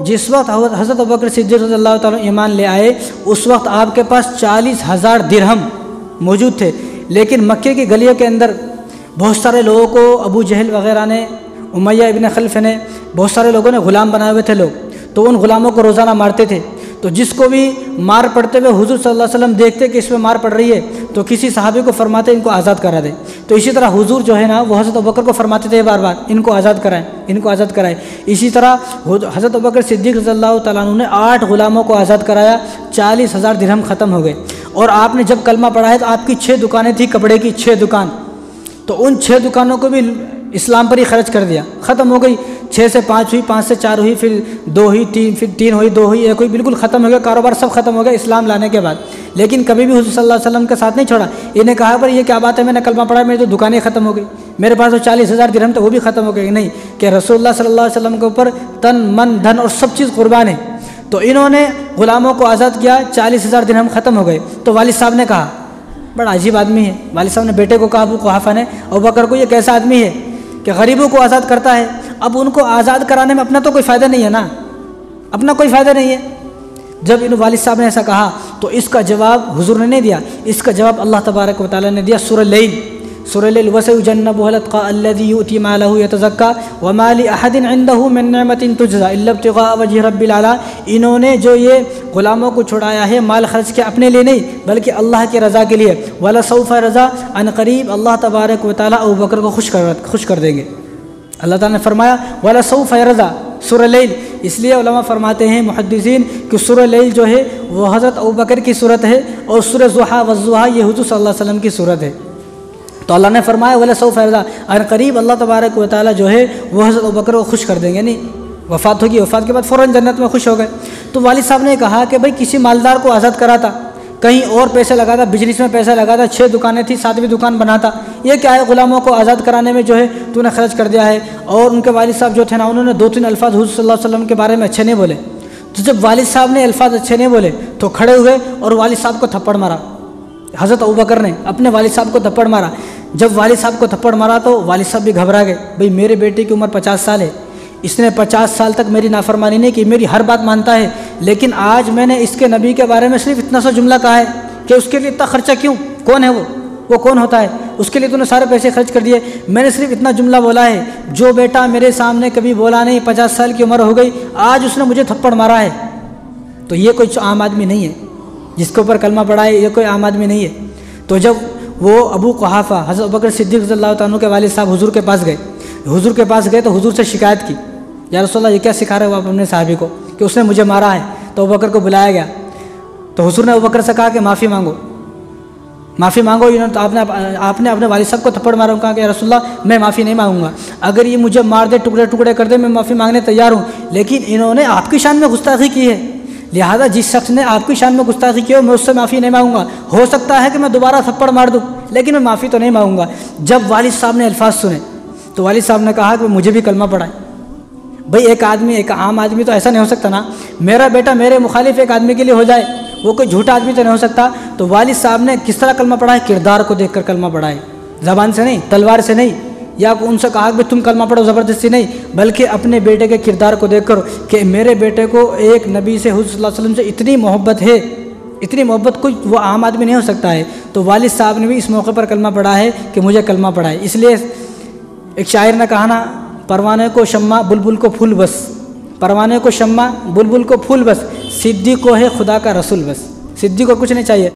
जिस वक्त हज़रत अबू बकर सिद्दीक़ रज़ियल्लाहु ताला ईमान ले आए उस वक्त आपके पास 40,000 दिरहम मौजूद थे, लेकिन मक्के की गलियों के अंदर बहुत सारे लोगों को अबू जहल वग़ैरह ने, उमैया इब्न खल्फ़ ने, बहुत सारे लोगों ने ग़ुलाम बनाए हुए थे लोग, तो उन ग़ुलामों को रोज़ाना मारते थे। तो जिसको भी मार पड़ते हुए हुज़ूर सल्लल्लाहु अलैहि वसल्लम देखते कि इसमें मार पड़ रही है तो किसी सहाबी को फरमाते इनको आज़ाद करा दे। तो इसी तरह हुज़ूर जो है ना वो हज़रत अबू बकर को फरमाते थे बार बार इनको आज़ाद कराएं, इनको आज़ाद कराएं। इसी तरह हज़रत अबू बकर सिद्दीक़ रज़ियल्लाहु ताला अन्हु ने 8 ग़ुलामों को आज़ाद कराया, 40,000 दिरहम ख़त्म हो गए। और आपने जब कलमा पढ़ा है तो आपकी 6 दुकानें थी, कपड़े की 6 दुकान, तो उन 6 दुकानों को भी इस्लाम पर ही खर्च कर दिया, ख़त्म हो गई। 6 से 5 हुई, 5 से 4 हुई, फिर 2 हुई, 3, फिर 3 हुई, 2 हुई, 1 हुई, बिल्कुल ख़त्म हो गया, कारोबार सब खत्म हो गया इस्लाम लाने के बाद। लेकिन कभी भी हुज़ूर सल्लल्लाहु अलैहि वसल्लम का साथ नहीं छोड़ा। इन्हें कहा पर ये क्या बात है, मैंने कलमा पढ़ा, मेरी तो दुकानें ख़त्म हो गई, मेरे पास तो 40,000 दिरहम तो वो भी ख़त्म हो गए। नहीं, कि रसूलुल्लाह सल्लल्लाहु अलैहि वसल्लम के ऊपर तन मन धन और सब चीज़ कुर्बान है। तो इन्होंने ग़ुलामों को आज़ाद किया, 40,000 दिरहम ख़त्म हो गए। तो वालिद साहब ने कहा बड़ा अजीब आदमी है। वालिद साहब ने बेटे को कहा, अबू कुहाफा ने, अबू बकर को, ये कैसा आदमी है कि गरीबों को आज़ाद करता है। अब उनको आज़ाद कराने में अपना तो कोई फ़ायदा नहीं है ना, अपना कोई फ़ायदा नहीं है। जब इन वालिद साहब ने ऐसा कहा तो इसका जवाब हुज़ूर ने नहीं दिया, इसका जवाब अल्लाह तबारक व तआला ने दिया। सूरह लैल वसयुजन्नबुहुल अत्क़ा अल्लज़ी यु'ती मालहु यतज़क्का व मा लि अहदिन इंदहु मिन निअमतिन तुजज़ा इल्ला इब्तिग़ाअ वजहि रब्बिल आला। इन्होंने जो ये ग़ुलामों को छुड़ाया है माल खर्च किया अपने लिए नहीं बल्कि अल्लाह की रज़ा के लिए। वला सौफ़ रज़ा अन क़रीब, अल्लाह तबारक व तआला अबू बकर को खुश कर देंगे। अल्लाह ताला ने फरमाया वला सौफ़ रज़ा, सूरह लैल। इसलिए उलमा फरमाते हैं मुहद्दिसीन कि सूरह लैल जो है वो हज़रत अबू बकर की सूरत है और सूरह ज़ुहा वज़्ज़ुहा ये हुज़ूर सल्लल्लाहु अलैहि वसल्लम की सूरत है। तो अल्लाह ने फरमाया वला सौफ़ रज़ा, और करीब अल्लाह तबारक व तआला जो है वो हज़रत अबू बकर को खुश कर देंगे। नहीं, वफ़ात होगी, वफ़ात के बाद फ़ौरन जन्नत में खुश हो गए। तो वालिद साहब ने कहा कि भाई किसी मालदार को आज़ाद कराता, कहीं और पैसे लगाता, बिजनेस में पैसा लगाता, 6 दुकानें थी, 7वीं दुकान बनाता, ये क्या है ग़ुलामों को आज़ाद कराने में जो है तूने खर्च कर दिया है। और उनके वालिद साहब जो थे ना उन्होंने 2-3 अल्फाज हुज़ूर सल्लल्लाहु अलैहि वसल्लम के बारे में अच्छे नहीं बोले। तो जब वालिद साहब ने अल्फाज अच्छे नहीं बोले तो खड़े हुए और वालिद साहब को थप्पड़ मारा। हज़रत अबू बकर ने अपने वालिद साहब को थप्पड़ मारा। जब वालिद साहब को थप्पड़ मारा तो वालिद साहब भी घबरा गए, भाई मेरे बेटे की उम्र 50 साल है, इसने 50 साल तक मेरी नाफरमानी नहीं की, मेरी हर बात मानता है, लेकिन आज मैंने इसके नबी के बारे में सिर्फ इतना सा जुमला कहा है कि उसके लिए इतना खर्चा क्यों, कौन है वो कौन होता है, उसके लिए तूने सारे पैसे खर्च कर दिए। मैंने सिर्फ इतना जुमला बोला है, जो बेटा मेरे सामने कभी बोला नहीं, 50 साल की उम्र हो गई, आज उसने मुझे थप्पड़ मारा है। तो ये कोई आम आदमी नहीं है जिसके ऊपर कलमा पड़ा है, ये कोई आम आदमी नहीं है। तो जब वो अबू कुहाफा हज़रत अबू बकर सिद्दीक़ रज़ियल्लाहु ताला अन्हु के वालिद साहब हुज़ूर के पास गए, हुज़ूर के पास गए तो हुज़ूर से शिकायत की, या रसूलल्लाह ये क्या सिखा रहे हो आप अपने साहबी को कि उसने मुझे मारा है। तो अबू बकर को बुलाया गया तो हुज़ूर ने अबू बकर से कहा कि माफ़ी मांगो, माफ़ी मांगो। तो आपने अपने वालिद साहब को थप्पड़ मारा, कहा कि रसूलल्लाह मैं माफ़ी नहीं मांगूंगा, अगर ये मुझे मार दे, टुकड़े टुकड़े कर दे, मैं माफ़ी मांगने तैयार हूँ, लेकिन इन्होंने आपकी शान में गुस्ताखी की है, लिहाजा जिस शख्स ने आपकी शान में गुस्ताखी की हो मैं उससे माफ़ी नहीं मांगूंगा। हो सकता है कि मैं दोबारा थप्पड़ मार दूँ लेकिन मैं माफ़ी तो नहीं मांगूंगा। जब वालिद साहब ने अल्फाज सुने तो वालिद साहब ने कहा कि मुझे भी कलमा पढ़ाए। भाई एक आदमी, एक आम आदमी तो ऐसा नहीं हो सकता ना, मेरा बेटा मेरे मुखालिफ एक आदमी के लिए हो जाए, वो कोई झूठा आदमी तो नहीं हो सकता। तो वालिद साहब ने किस तरह कलमा पढ़ा है, किरदार को देखकर कलमा पढ़ाए, ज़बान से नहीं, तलवार से नहीं, या उनसे कहा कि तुम कलमा पढ़ो ज़बरदस्ती नहीं, बल्कि अपने बेटे के किरदार को देखकर कि मेरे बेटे को एक नबी से हुज़ूर सल्लल्लाहु अलैहि वसल्लम से इतनी मोहब्बत है, इतनी मोहब्बत कोई वो आम आदमी नहीं हो सकता है। तो वालिद साहब ने भी इस मौके पर कलमा पढ़ा है कि मुझे कलमा पढ़ाए। इसलिए एक शायर ने कहा ना, परवाने को शम्मा बुलबुल को फूल बस, परवाने को शम्मा बुलबुल को फूल बस, सिद्दीक़ को है खुदा का रसूल बस, सिद्दीक़ को कुछ नहीं चाहिए।